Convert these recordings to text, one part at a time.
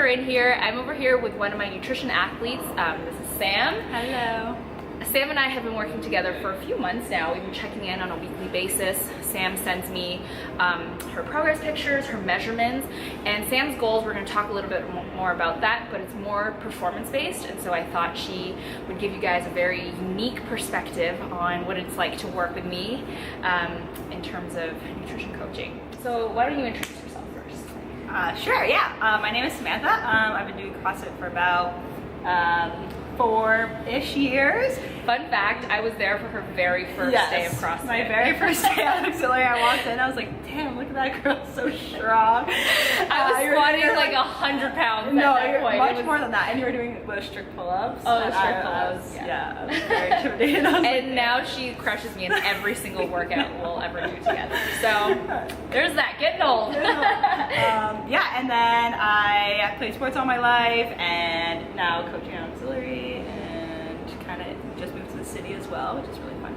Keren here. I'm over here with one of my nutrition athletes. This is Sam. Hello. Sam and I have been working together for a few months now. We've been checking in on a weekly basis. Sam sends me her progress pictures, her measurements, and Sam's goals, we're going to talk a little bit more about that, but it's more performance-based, and so I thought she would give you guys a very unique perspective on what it's like to work with me in terms of nutrition coaching. So why don't you introduce yourself first? Sure, yeah. My name is Samantha. I've been doing CrossFit for about 4-ish years. Fun fact, I was there for her very first day of CrossFit. My very first day at auxiliary. I walked in, I was like, damn, look at that girl, so strong. I was squatting like 100 pounds no, at that point. Much more than that. And you were doing those strict pull-ups. Oh, strict pull-ups. Yeah, I was very intimidated. And now she crushes me in every single workout we'll ever do together. So there's that, getting old. Yeah, and then I played sports all my life and now coaching at auxiliary and kind of just moved to the city as well, which is really fun.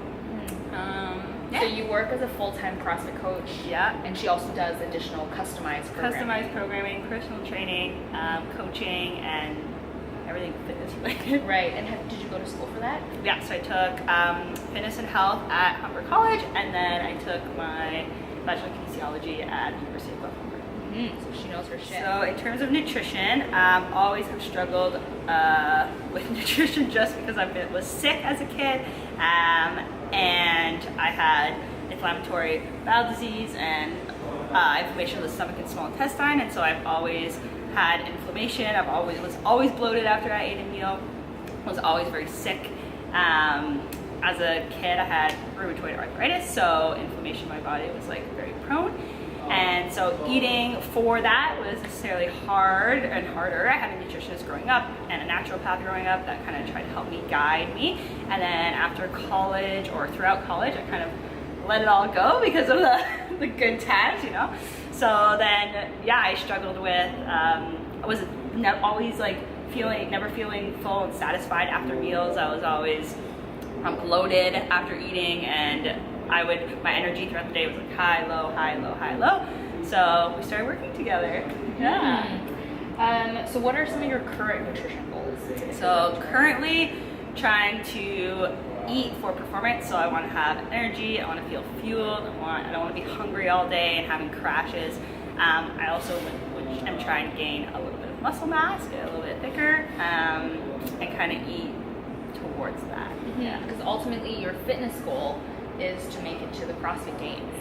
So you work as a full-time CrossFit coach. Yeah. And she also does additional customized programming. Customized programming, personal training, coaching, and everything fitness related. Right, and did you go to school for that? Yeah, so I took fitness and health at Humber College, and then I took my Bachelor of Kinesiology at University of Humber. So she knows her shit. So in terms of nutrition, always have struggled with nutrition just because I was sick as a kid, and I had inflammatory bowel disease and inflammation of the stomach and small intestine, and so I've always had inflammation. Was always bloated after I ate a meal. Was always very sick. As a kid, I had rheumatoid arthritis, so inflammation in my body was like very prone. And so eating for that was necessarily hard and harder. I had a nutritionist growing up and a naturopath growing up that kind of tried to help me, guide me. And then after college or throughout college, I kind of let it all go because of the good times, you know? So then, yeah, I struggled with, I was always like never feeling full and satisfied after meals. I was always bloated after eating, and my energy throughout the day was like high, low, high, low, high, low. So we started working together. Yeah. So what are some of your current nutrition goals? So currently trying to eat for performance. So I want to have energy, I want to feel fueled, I don't want to be hungry all day and having crashes. I also am trying to gain a little bit of muscle mass, get a little bit thicker, and kind of eat towards that. Yeah, because ultimately your fitness goal is to make it to the CrossFit Games.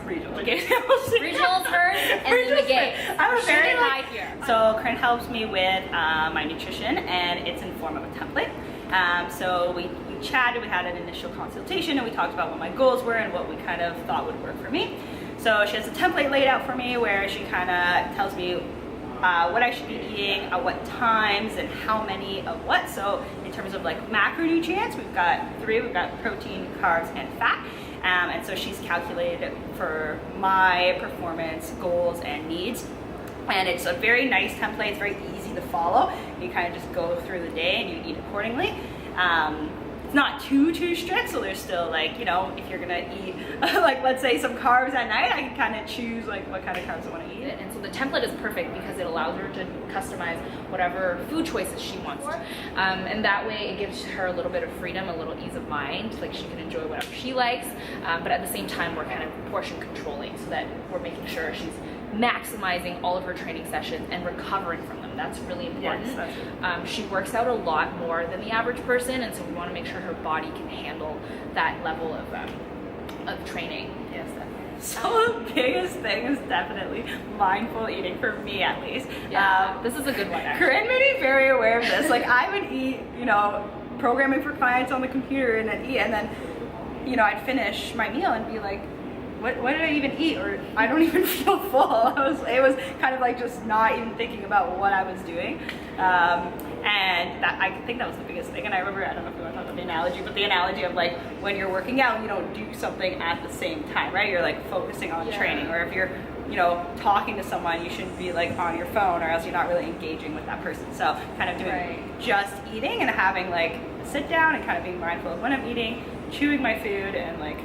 Regionals first, and then the Games. I'm very high here. So Keren helps me with my nutrition, and it's in form of a template. So we chatted, we had an initial consultation, and we talked about what my goals were and what we kind of thought would work for me. So she has a template laid out for me where she kind of tells me what I should be eating, at what times, and how many of what. So in terms of like macronutrients, we've got 3. We've got protein, carbs, and fat. And so she's calculated it for my performance goals and needs. And it's a very nice template. It's very easy to follow. You kind of just go through the day and you eat accordingly. It's not too strict, so there's still like, you know, if you're gonna eat like let's say some carbs at night, I can kind of choose like what kind of carbs I want to eat. And so the template is perfect because it allows her to customize whatever food choices she wants. And that way it gives her a little bit of freedom, a little ease of mind, like she can enjoy whatever she likes, but at the same time we're kind of portion controlling so that we're making sure she's maximizing all of her training sessions and recovering from them. That's really important. Yes, she works out a lot more than the average person, and so we want to make sure her body can handle that level of training. Yes, definitely. So the biggest thing is definitely mindful eating, for me at least. Yeah, this is a good one, actually. Keren made me very aware of this. Like I would eat, you know, programming for clients on the computer and then eat, and then, you know, I'd finish my meal and be like, what did I even eat? Or I don't even feel full. It was kind of like just not even thinking about what I was doing. And I think that was the biggest thing. And I remember, I don't know if you want to talk about the analogy, but the analogy of like when you're working out, you don't do something at the same time, right? You're like focusing on training. Or if you're, you know, talking to someone, you shouldn't be like on your phone, or else you're not really engaging with that person. So kind of doing just eating and having like a sit down and kind of being mindful of when I'm eating, chewing my food, and like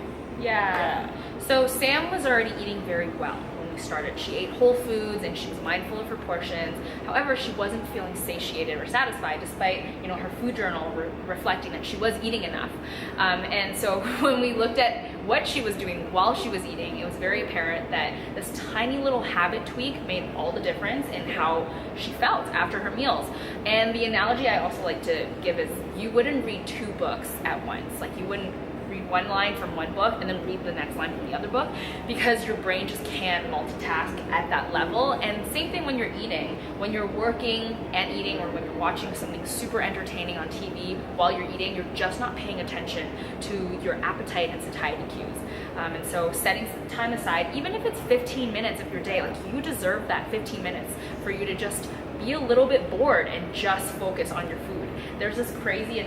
So Sam was already eating very well when we started. She ate whole foods and she was mindful of her portions. However, she wasn't feeling satiated or satisfied, despite, you know, her food journal reflecting that she was eating enough. And so when we looked at what she was doing while she was eating, it was very apparent that this tiny little habit tweak made all the difference in how she felt after her meals. And the analogy I also like to give is, you wouldn't read 2 books at once. Like, you wouldn't read one line from one book and then read the next line from the other book, because your brain just can't multitask at that level. And same thing when you're eating. When you're working and eating, or when you're watching something super entertaining on TV while you're eating, you're just not paying attention to your appetite and satiety cues. And so setting some time aside, even if it's 15 minutes of your day, like, you deserve that 15 minutes for you to just be a little bit bored and just focus on your food. There's this crazy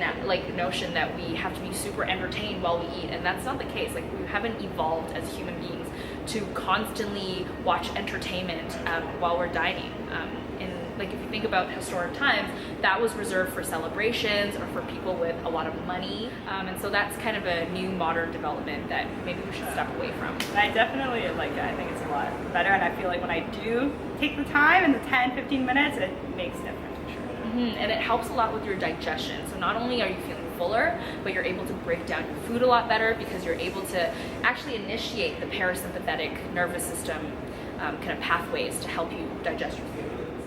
notion that we have to be super entertained while we eat, and that's not the case. Like, we haven't evolved as human beings to constantly watch entertainment while we're dining. Like, if you think about historic times, that was reserved for celebrations or for people with a lot of money. And so that's kind of a new modern development that maybe we should step away from. I definitely like it. I think it's a lot better, and I feel like when I do take the time in the 10-15 minutes, it makes a difference for sure. And it helps a lot with your digestion. So not only are you feeling fuller, but you're able to break down your food a lot better, because you're able to actually initiate the parasympathetic nervous system kind of pathways to help you digest your food.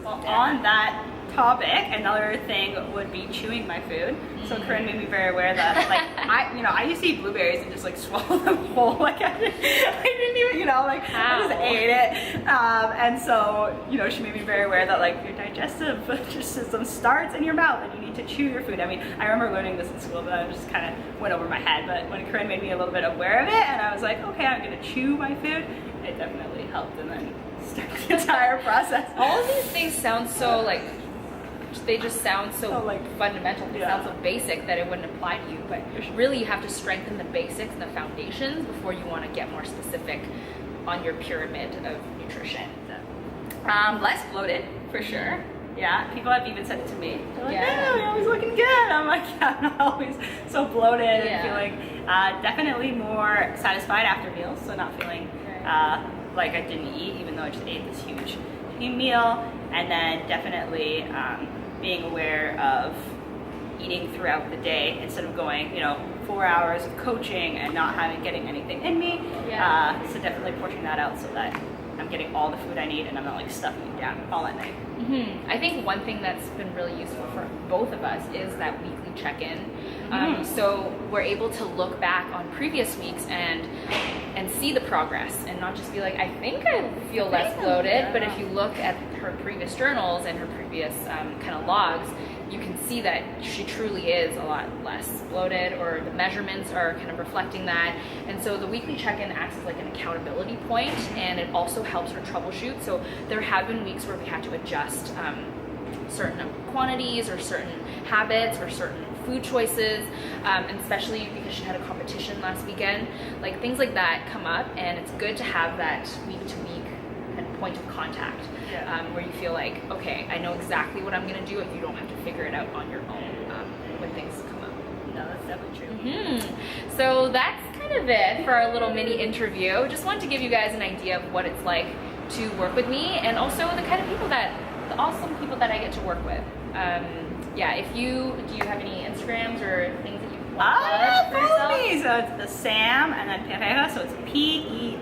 Well, on that topic, another thing would be chewing my food. So Keren made me very aware that, like, I used to eat blueberries and just like swallow them whole. Like, I didn't even, I just ate it. And so, she made me very aware that, like, your digestive system starts in your mouth and you need to chew your food. I mean, I remember learning this in school, but I just kind of went over my head. But when Keren made me a little bit aware of it, and I was like, okay, I'm gonna chew my food, it definitely helped. And then start the entire process. All of these things sound so they just sound so like fundamental. They sound so basic that it wouldn't apply to you, but really you have to strengthen the basics and the foundations before you want to get more specific on your pyramid of nutrition. Less bloated, for sure. Yeah, people have even said it to me. They're like, yeah, you're always looking good. I'm like, yeah, I'm not always so bloated and feeling definitely more satisfied after meals, so not feeling like I didn't eat, even though I just ate this huge meal. And then definitely being aware of eating throughout the day instead of going, 4 hours of coaching and not getting anything in me. So definitely portioning that out so that I'm getting all the food I need and I'm not like stuffing it down all at night. I think one thing that's been really useful for both of us is that weekly check-in. So we're able to look back on previous weeks and see the progress, and not just be like, I think I feel less bloated, but if you look at her previous journals and her previous kind of logs, you can see that she truly is a lot less bloated, or the measurements are kind of reflecting that. And so the weekly check-in acts as like an accountability point, and it also helps her troubleshoot. So there have been weeks where we had to adjust certain quantities or certain habits or certain food choices, and especially because she had a competition last weekend. Like, things like that come up, and it's good to have that week-to-week kind of point of contact, where you feel like, okay, I know exactly what I'm going to do, and you don't have to figure it out on your own when things come up. No, that's definitely true. So that's kind of it for our little mini interview. Just wanted to give you guys an idea of what it's like to work with me, and also the kind of the awesome people that I get to work with. Do you have any Instagrams or things that you want to plug for yourself? Follow me. So it's the Sam and then Pereira, so it's Pereiraa.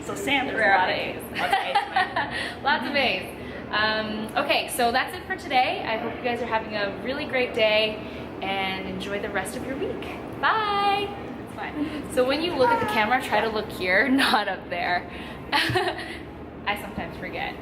So Sam Pereira. Lots of A's. Okay, so that's it for today. I hope you guys are having a really great day and enjoy the rest of your week. Bye. It's fine. So when you look at the camera, try to look here, not up there. I sometimes forget.